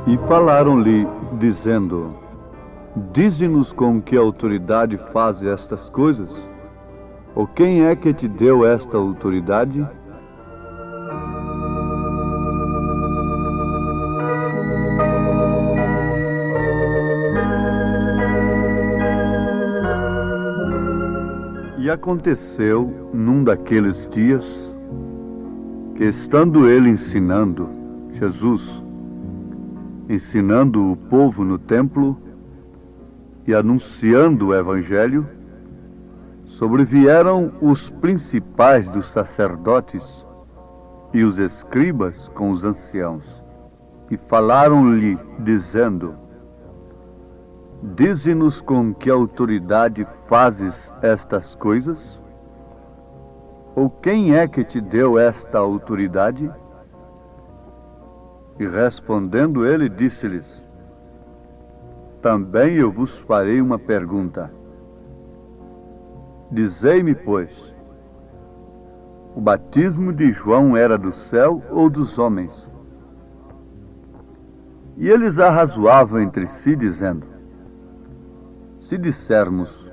E falaram-lhe, dizendo: Dize-nos com que autoridade faz estas coisas? Ou quem é que te deu esta autoridade? E aconteceu, num daqueles dias, que estando ele ensinando, Jesus, ensinando o povo no templo e anunciando o Evangelho, sobrevieram os principais dos sacerdotes e os escribas com os anciãos, e falaram-lhe, dizendo: Dize-nos com que autoridade fazes estas coisas? Ou quem é que te deu esta autoridade? E respondendo ele, disse-lhes: Também eu vos farei uma pergunta. Dizei-me, pois, o batismo de João era do céu ou dos homens? E eles arrazoavam entre si, dizendo: Se dissermos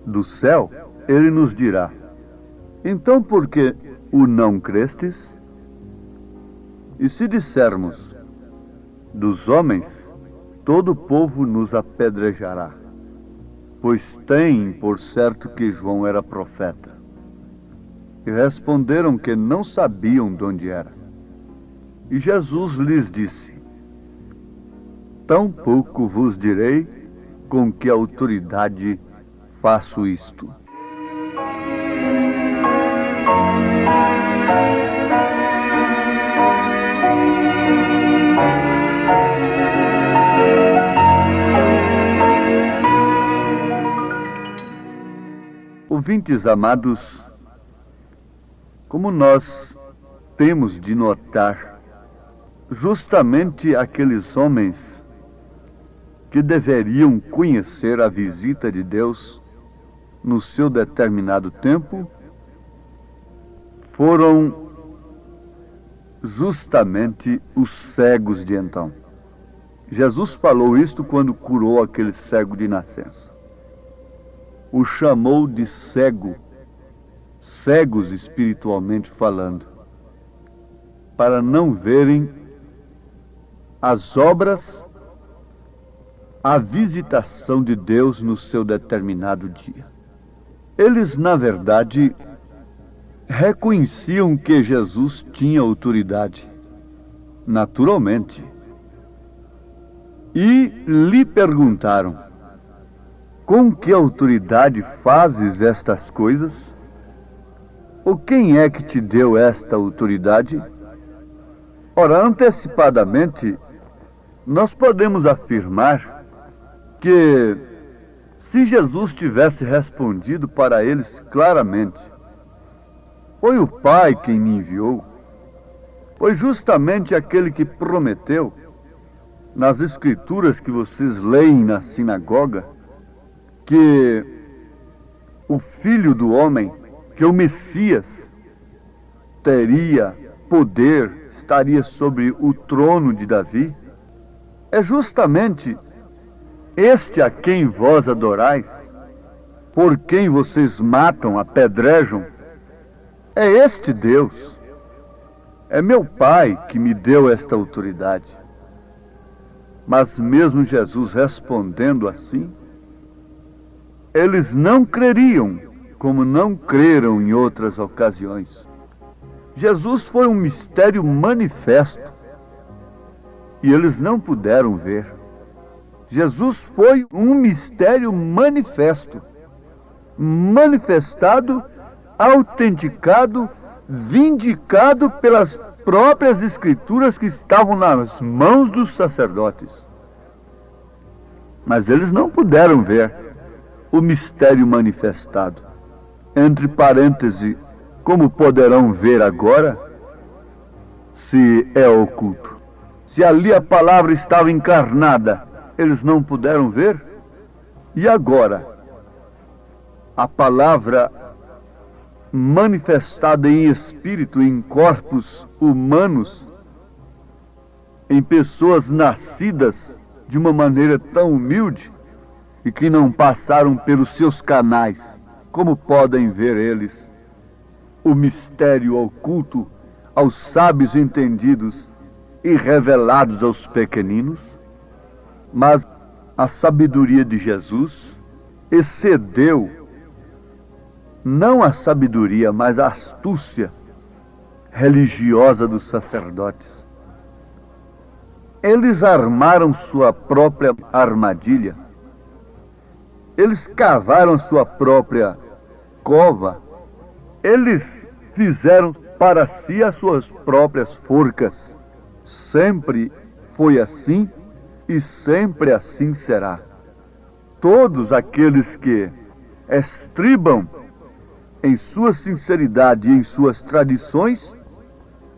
do céu, ele nos dirá: Então por que o não crestes? E se dissermos dos homens, todo o povo nos apedrejará, pois tem por certo que João era profeta. E responderam que não sabiam de onde era. E Jesus lhes disse: Tampouco vos direi com que autoridade faço isto. Ouvintes amados, como nós temos de notar, justamente aqueles homens que deveriam conhecer a visita de Deus no seu determinado tempo, foram justamente os cegos de então. Jesus falou isto quando curou aquele cego de nascença. O chamou de cego, cegos espiritualmente falando, para não verem as obras, a visitação de Deus no seu determinado dia. Eles, na verdade, reconheciam que Jesus tinha autoridade, naturalmente, e lhe perguntaram: Com que autoridade fazes estas coisas? Ou quem é que te deu esta autoridade? Ora, antecipadamente, nós podemos afirmar que, se Jesus tivesse respondido para eles claramente: Foi o Pai quem me enviou, foi justamente aquele que prometeu, nas escrituras que vocês leem na sinagoga, que o Filho do Homem, que o Messias, teria poder, estaria sobre o trono de Davi. É justamente este a quem vós adorais, por quem vocês matam, apedrejam. É este Deus. É meu Pai que me deu esta autoridade. Mas mesmo Jesus respondendo assim, eles não creriam, como não creram em outras ocasiões. Jesus foi um mistério manifesto e eles não puderam ver. Jesus foi um mistério manifesto, manifestado, autenticado, vindicado pelas próprias escrituras que estavam nas mãos dos sacerdotes. Mas eles não puderam ver o mistério manifestado. Entre parênteses, como poderão ver agora, se é oculto? Se ali a palavra estava encarnada, eles não puderam ver? E agora, a palavra manifestada em espírito, em corpos humanos, em pessoas nascidas de uma maneira tão humilde e que não passaram pelos seus canais, como podem ver eles o mistério oculto aos sábios entendidos e revelados aos pequeninos? Mas a sabedoria de Jesus excedeu não a sabedoria, mas a astúcia religiosa dos sacerdotes. Eles armaram sua própria armadilha. Eles cavaram sua própria cova. Eles fizeram para si as suas próprias forcas. Sempre foi assim e sempre assim será. Todos aqueles que estribam em sua sinceridade e em suas tradições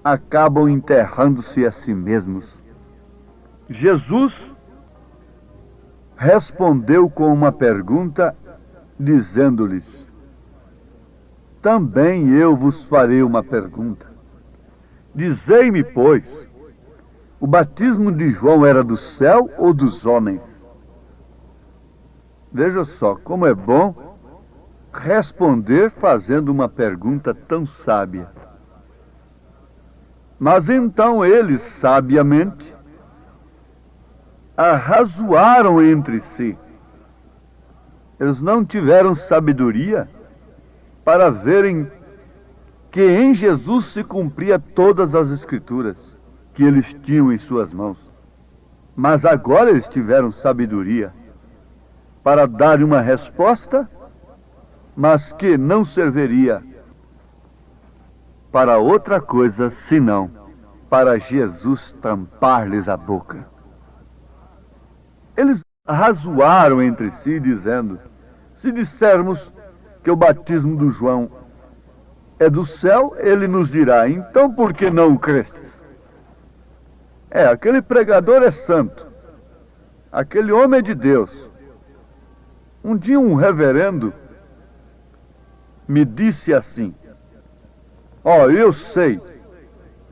acabam enterrando-se a si mesmos. Jesus respondeu com uma pergunta, dizendo-lhes: também eu vos farei uma pergunta. Dizei-me, pois, o batismo de João era do céu ou dos homens? Veja só como é bom responder fazendo uma pergunta tão sábia. Mas então eles, sabiamente, arrazoaram entre si. Eles não tiveram sabedoria para verem que em Jesus se cumpria todas as Escrituras que eles tinham em suas mãos. Mas agora eles tiveram sabedoria para dar uma resposta, mas que não serviria para outra coisa senão para Jesus tampar-lhes a boca. Eles razoaram entre si, dizendo: se dissermos que o batismo do João é do céu, ele nos dirá: então por que não o crestes? Aquele pregador é santo, aquele homem é de Deus. Um dia um reverendo me disse assim: eu sei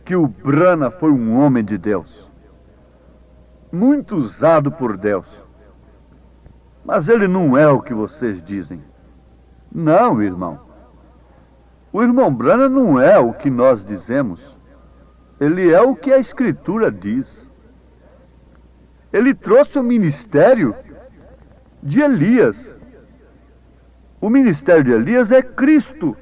que o Brana foi um homem de Deus, muito usado por Deus, mas ele não é o que vocês dizem. Não, irmão. O irmão Brana não é o que nós dizemos. Ele é o que a Escritura diz. Ele trouxe o ministério de Elias. O ministério de Elias é Cristo,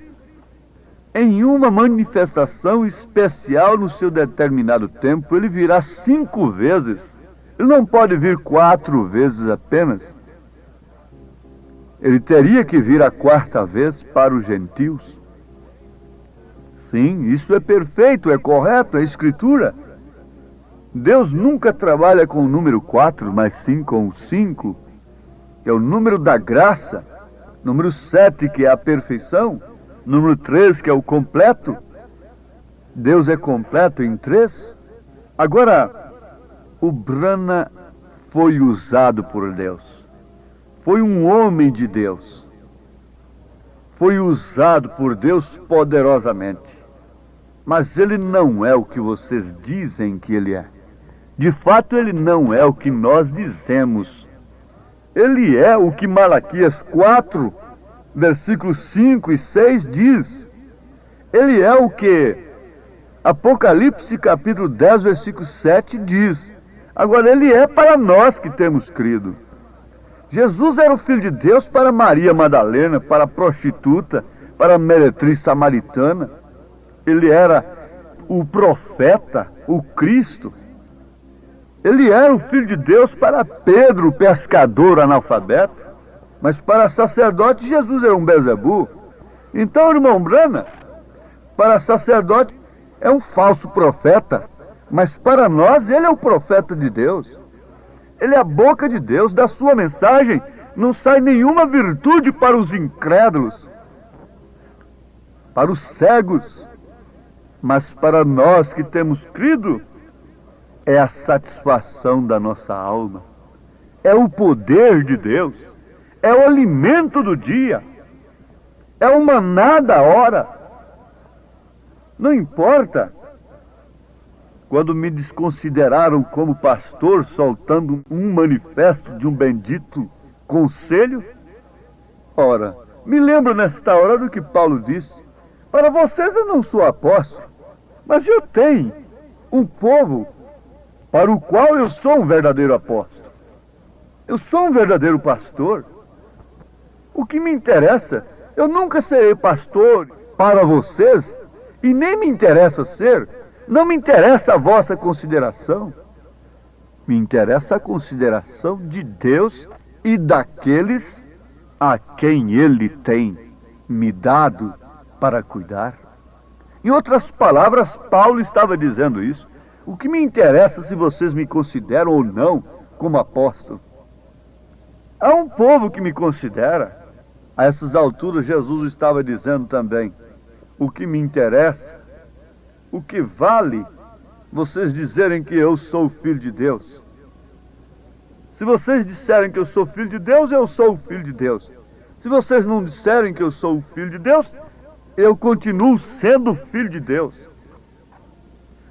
em uma manifestação especial no seu determinado tempo. Ele virá 5 vezes. Ele não pode vir 4 vezes apenas. Ele teria que vir a 4ª vez para os gentios. Sim, isso é perfeito, é correto, é Escritura. Deus nunca trabalha com o número 4, mas sim com o 5, que é o número da graça. Número 7, que é a perfeição. Número 3, que é o completo. Deus é completo em 3. Agora, o Brana foi usado por Deus. Foi um homem de Deus. Foi usado por Deus poderosamente. Mas ele não é o que vocês dizem que ele é. De fato, ele não é o que nós dizemos. Ele é o que Malaquias 4, versículos 5 e 6 diz. Ele é o que Apocalipse capítulo 10, versículo 7 diz. Agora, ele é para nós que temos crido. Jesus era o Filho de Deus para Maria Madalena, para a prostituta, para a meretriz samaritana. Ele era o profeta, o Cristo. Ele era o Filho de Deus para Pedro, o pescador analfabeto. Mas para sacerdote, Jesus era um Beelzebu. Então, irmão Brana, para sacerdote, é um falso profeta. Mas para nós, ele é o profeta de Deus. Ele é a boca de Deus. Da sua mensagem não sai nenhuma virtude para os incrédulos, para os cegos. Mas para nós que temos crido, é a satisfação da nossa alma. é o poder de Deus, é o alimento do dia, é o maná da hora. Não importa quando me desconsideraram como pastor, soltando um manifesto de um bendito conselho. Ora, me lembro nesta hora do que Paulo disse: para vocês eu não sou apóstolo, mas eu tenho um povo para o qual eu sou um verdadeiro apóstolo. Eu sou um verdadeiro pastor. O que me interessa, eu nunca serei pastor para vocês, e nem me interessa ser. Não me interessa a vossa consideração. Me interessa a consideração de Deus e daqueles a quem Ele tem me dado para cuidar. Em outras palavras, Paulo estava dizendo isso. O que me interessa se vocês me consideram ou não como apóstolo? Há um povo que me considera. A essas alturas, Jesus estava dizendo também: o que me interessa, o que vale vocês dizerem que eu sou o Filho de Deus? Se vocês disserem que eu sou filho de Deus, eu sou o Filho de Deus. Se vocês não disserem que eu sou o Filho de Deus, eu continuo sendo o Filho de Deus.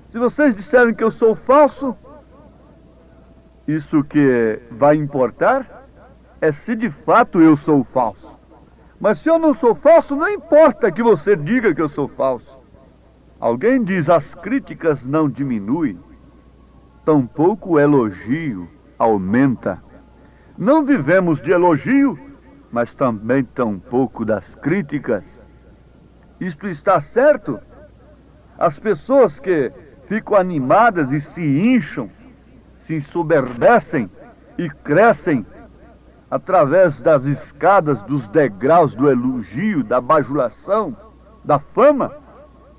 Se vocês disserem que eu sou falso, isso que vai importar é se de fato eu sou falso. Mas se eu não sou falso, não importa que você diga que eu sou falso. Alguém diz: as críticas não diminuem, tampouco o elogio aumenta. Não vivemos de elogio, mas também tampouco das críticas. Isto está certo? As pessoas que ficam animadas e se incham, se ensoberbecem e crescem através das escadas, dos degraus do elogio, da bajulação, da fama,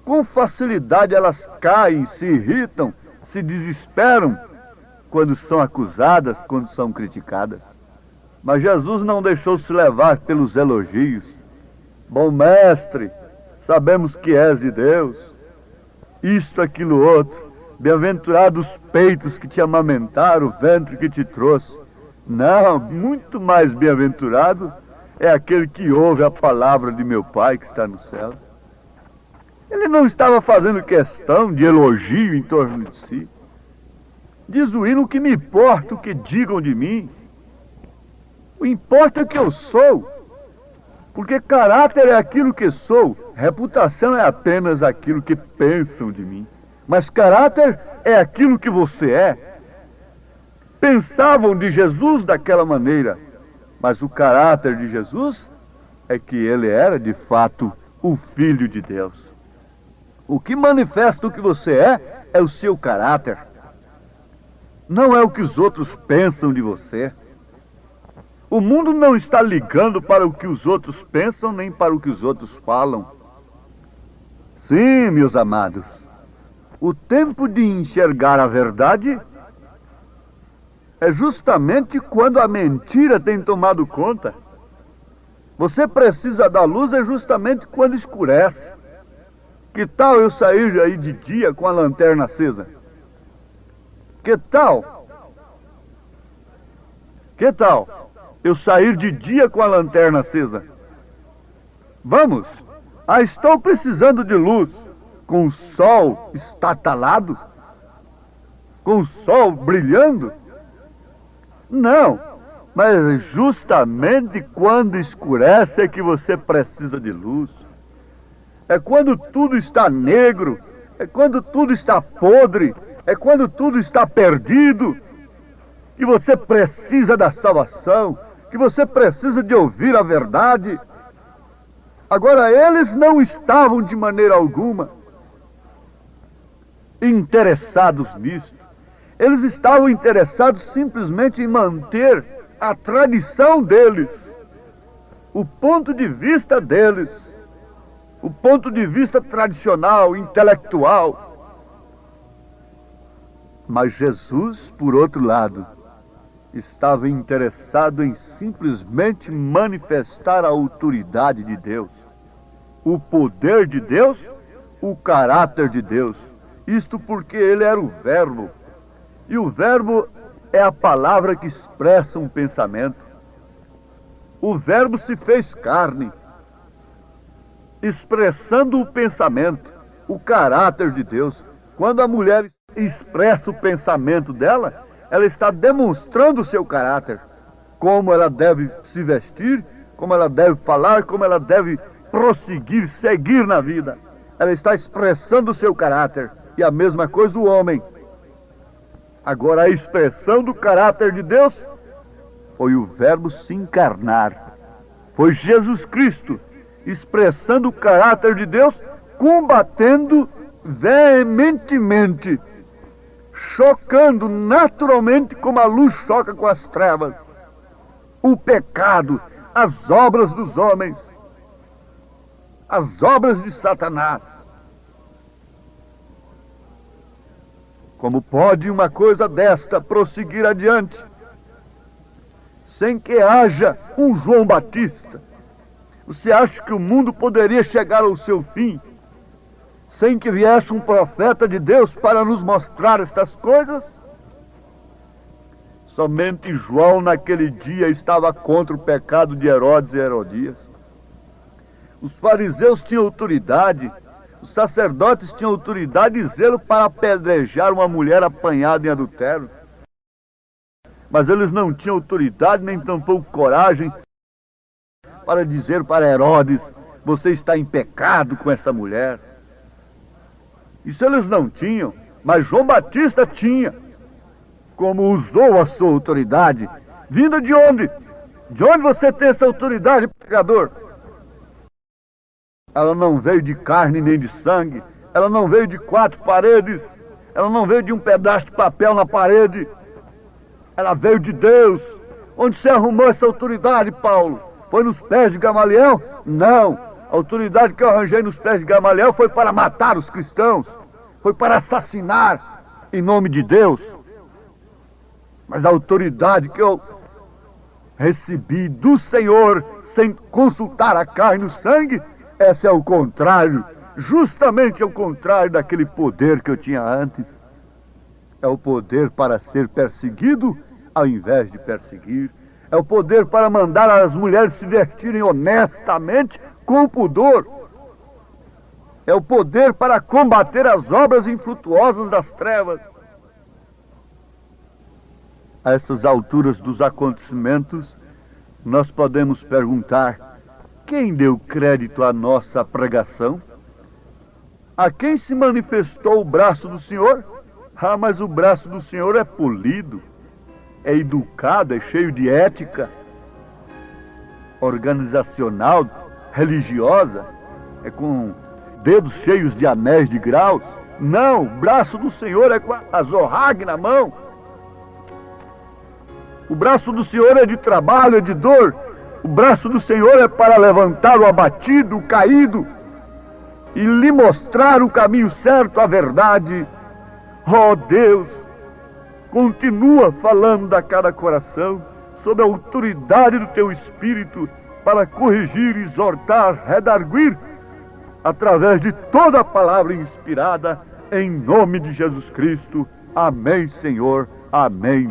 com facilidade elas caem, se irritam, se desesperam quando são acusadas, quando são criticadas. Mas Jesus não deixou-se levar pelos elogios. Bom mestre, sabemos que és de Deus, isto, aquilo, outro. Bem-aventurados os peitos que te amamentaram, o ventre que te trouxe. Não, muito mais bem-aventurado é aquele que ouve a palavra de meu Pai que está nos céus. Ele não estava fazendo questão de elogio em torno de si. Diz o hino: o que me importa o que digam de mim. O importa é que eu sou. Porque caráter é aquilo que sou, reputação é apenas aquilo que pensam de mim. Mas caráter é aquilo que você é. Pensavam de Jesus daquela maneira, mas o caráter de Jesus é que ele era de fato o Filho de Deus. O que manifesta o que você é o seu caráter. Não é o que os outros pensam de você. O mundo não está ligando para o que os outros pensam, nem para o que os outros falam. Sim, meus amados, o tempo de enxergar a verdade é justamente quando a mentira tem tomado conta. Você precisa da luz é justamente quando escurece. Que tal eu sair aí de dia com a lanterna acesa? Que tal? Que tal eu sair de dia com a lanterna acesa? Vamos! Ah, estou precisando de luz. Com o sol estatalado? Com o sol brilhando? Não, mas justamente quando escurece é que você precisa de luz. É quando tudo está negro, é quando tudo está podre, é quando tudo está perdido, que você precisa da salvação, que você precisa de ouvir a verdade. Agora, eles não estavam de maneira alguma interessados nisto. Eles estavam interessados simplesmente em manter a tradição deles, o ponto de vista deles, o ponto de vista tradicional, intelectual. Mas Jesus, por outro lado, estava interessado em simplesmente manifestar a autoridade de Deus, o poder de Deus, o caráter de Deus. Isto porque ele era o Verbo. E o Verbo é a palavra que expressa um pensamento. O Verbo se fez carne, expressando o pensamento, o caráter de Deus. Quando a mulher expressa o pensamento dela, ela está demonstrando o seu caráter. Como ela deve se vestir, como ela deve falar, como ela deve prosseguir, seguir na vida. Ela está expressando o seu caráter. E a mesma coisa o homem. Agora, a expressão do caráter de Deus foi o Verbo se encarnar. Foi Jesus Cristo expressando o caráter de Deus, combatendo veementemente, chocando naturalmente como a luz choca com as trevas, o pecado, as obras dos homens, as obras de Satanás. Como pode uma coisa desta prosseguir adiante, sem que haja um João Batista? Você acha que o mundo poderia chegar ao seu fim sem que viesse um profeta de Deus para nos mostrar estas coisas? Somente João naquele dia estava contra o pecado de Herodes e Herodias. Os fariseus tinham autoridade, os sacerdotes tinham autoridade e zelo para apedrejar uma mulher apanhada em adultério. Mas eles não tinham autoridade, nem tampouco coragem para dizer para Herodes: você está em pecado com essa mulher. Isso eles não tinham, mas João Batista tinha. Como usou a sua autoridade? Vinda de onde? De onde você tem essa autoridade, pecador? Ela não veio de carne nem de sangue. Ela não veio de quatro paredes. Ela não veio de um pedaço de papel na parede. Ela veio de Deus. Onde você arrumou essa autoridade, Paulo? Foi nos pés de Gamaliel? Não. A autoridade que eu arranjei nos pés de Gamaliel foi para matar os cristãos. Foi para assassinar em nome de Deus. Mas a autoridade que eu recebi do Senhor, sem consultar a carne e o sangue, essa é o contrário, justamente ao contrário daquele poder que eu tinha antes. É o poder para ser perseguido ao invés de perseguir. É o poder para mandar as mulheres se vestirem honestamente, com pudor. É o poder para combater as obras infrutuosas das trevas. A essas alturas dos acontecimentos, nós podemos perguntar: quem deu crédito à nossa pregação? A quem se manifestou o braço do Senhor? Ah, mas o braço do Senhor é polido, é educado, é cheio de ética organizacional, religiosa, é com dedos cheios de anéis de graus. Não, o braço do Senhor é com a zorrague na mão. O braço do Senhor é de trabalho, é de dor. O braço do Senhor é para levantar o abatido, o caído, e lhe mostrar o caminho certo, a verdade. Oh Deus, continua falando a cada coração, sob a autoridade do Teu Espírito, para corrigir, exortar, redarguir, através de toda a palavra inspirada, em nome de Jesus Cristo. Amém, Senhor. Amém.